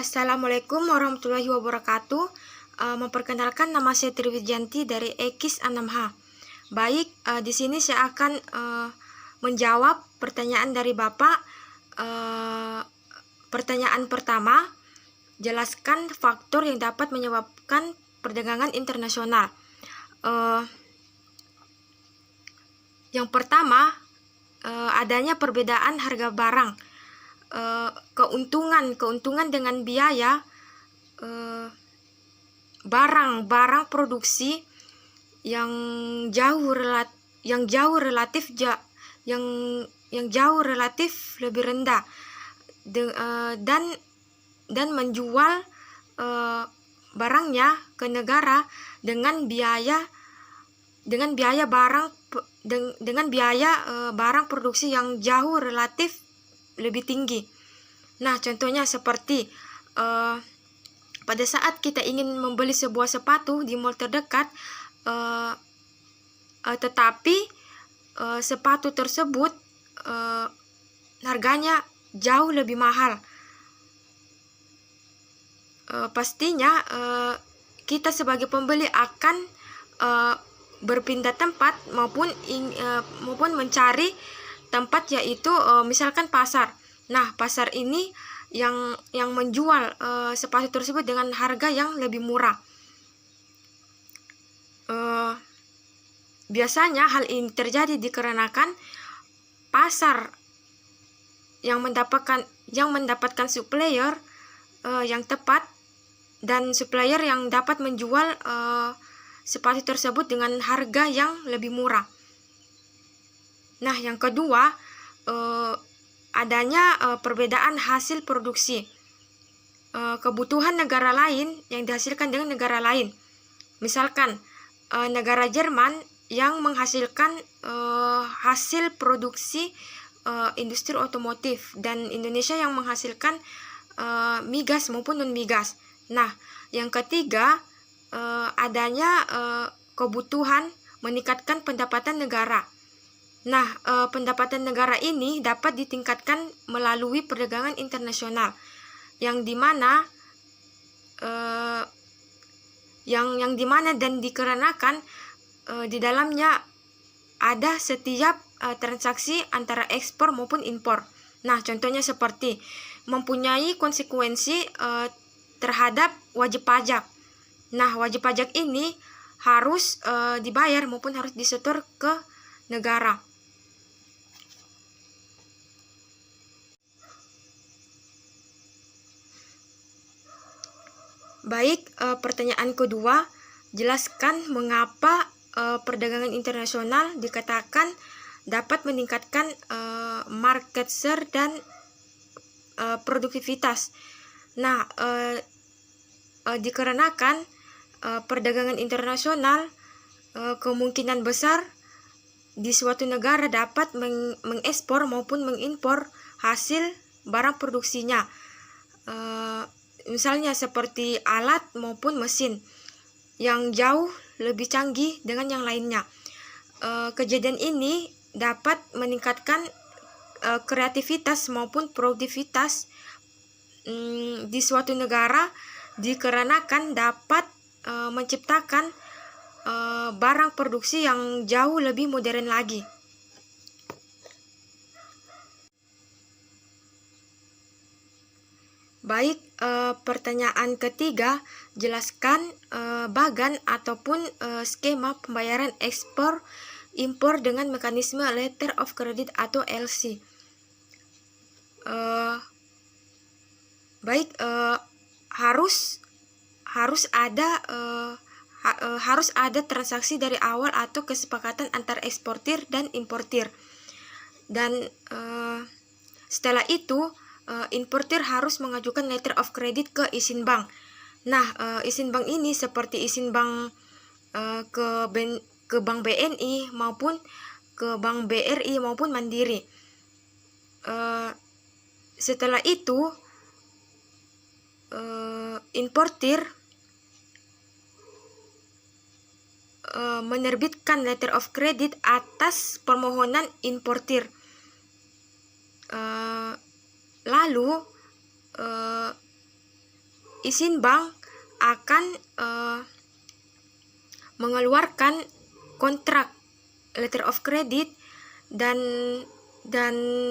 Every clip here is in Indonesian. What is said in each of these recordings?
Assalamualaikum warahmatullahi wabarakatuh. Memperkenalkan, nama saya Triwijanti dari Ekis 6H. Baik, di sini saya akan menjawab pertanyaan dari Bapak. Pertanyaan pertama, jelaskan faktor yang dapat menyebabkan perdagangan internasional. Yang pertama, adanya perbedaan harga barang. Keuntungan dengan biaya barang produksi yang jauh relatif lebih rendah, dan menjual barangnya ke negara dengan biaya barang produksi yang jauh relatif lebih tinggi. Nah, contohnya seperti pada saat kita ingin membeli sebuah sepatu di mall terdekat, tetapi sepatu tersebut harganya jauh lebih mahal. Pastinya kita sebagai pembeli akan berpindah tempat maupun mencari tempat, yaitu misalkan pasar. Nah, pasar ini yang menjual sepatu tersebut dengan harga yang lebih murah. Biasanya hal ini terjadi dikarenakan pasar yang mendapatkan supplier yang tepat, dan supplier yang dapat menjual sepatu tersebut dengan harga yang lebih murah. Nah, yang kedua, adanya perbedaan hasil produksi. Kebutuhan negara lain yang dihasilkan dengan negara lain. Misalkan negara Jerman yang menghasilkan hasil produksi industri otomotif, dan Indonesia yang menghasilkan migas maupun non-migas. Nah, yang ketiga, adanya kebutuhan meningkatkan pendapatan negara. Nah, pendapatan negara ini dapat ditingkatkan melalui perdagangan internasional, yang dimana dan dikarenakan di dalamnya ada setiap transaksi antara ekspor maupun impor. Nah, contohnya seperti mempunyai konsekuensi terhadap wajib pajak. Nah, wajib pajak ini harus dibayar maupun harus disetor ke negara. Baik, pertanyaan kedua, jelaskan mengapa perdagangan internasional dikatakan dapat meningkatkan market share dan produktivitas. Nah, dikarenakan perdagangan internasional kemungkinan besar di suatu negara dapat mengekspor maupun mengimpor hasil barang produksinya. Misalnya seperti alat maupun mesin yang jauh lebih canggih dengan yang lainnya. Kejadian ini dapat meningkatkan kreativitas maupun produktivitas di suatu negara, dikarenakan dapat menciptakan barang produksi yang jauh lebih modern lagi. Baik, pertanyaan ketiga, jelaskan bagan ataupun skema pembayaran ekspor impor dengan mekanisme letter of credit atau LC. Baik, harus ada transaksi dari awal atau kesepakatan antar eksportir dan importir, dan setelah itu importir harus mengajukan letter of credit ke izin bank. Nah, izin bank ini seperti izin bank ke Bank BNI maupun ke Bank BRI maupun Mandiri. Setelah itu importir menerbitkan letter of credit atas permohonan importir. Lalu izin bank akan mengeluarkan kontrak letter of credit, dan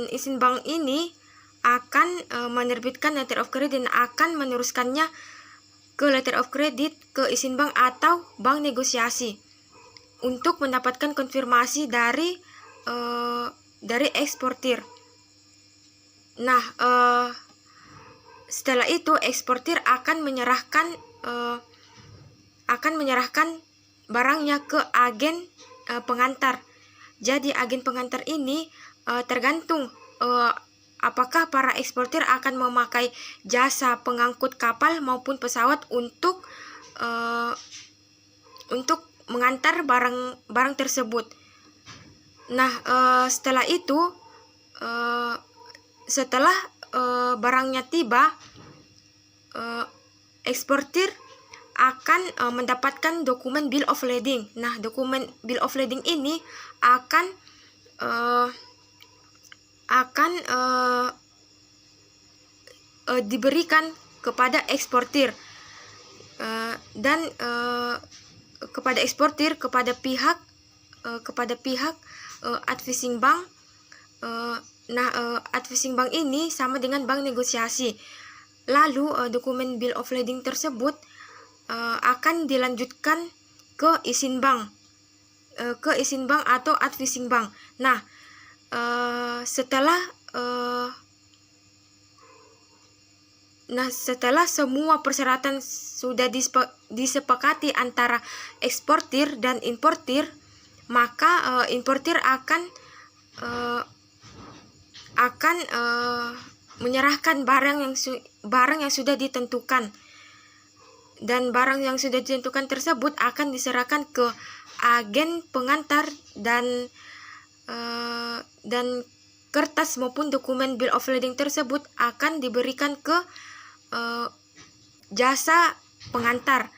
izin bank ini akan menerbitkan letter of credit dan akan meneruskannya ke letter of credit ke izin bank atau bank negosiasi untuk mendapatkan konfirmasi dari eksportir. Nah, setelah itu eksportir akan menyerahkan barangnya ke agen pengantar. Jadi agen pengantar ini tergantung apakah para eksportir akan memakai jasa pengangkut kapal maupun pesawat untuk mengantar barang tersebut. Nah, setelah itu setelah barangnya tiba, eksportir akan mendapatkan dokumen bill of lading. Nah, dokumen bill of lading ini akan diberikan kepada eksportir dan kepada eksportir, kepada pihak advising bank. Advising bank ini sama dengan bank negosiasi. Lalu dokumen bill of lading tersebut akan dilanjutkan ke izin bank, atau advising bank. Nah, setelah semua persyaratan sudah disepakati antara eksportir dan importir, maka importir akan menyerahkan barang yang sudah ditentukan, dan barang yang sudah ditentukan tersebut akan diserahkan ke agen pengantar, dan kertas maupun dokumen bill of lading tersebut akan diberikan ke jasa pengantar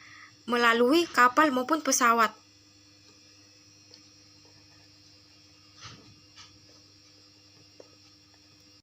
melalui kapal maupun pesawat.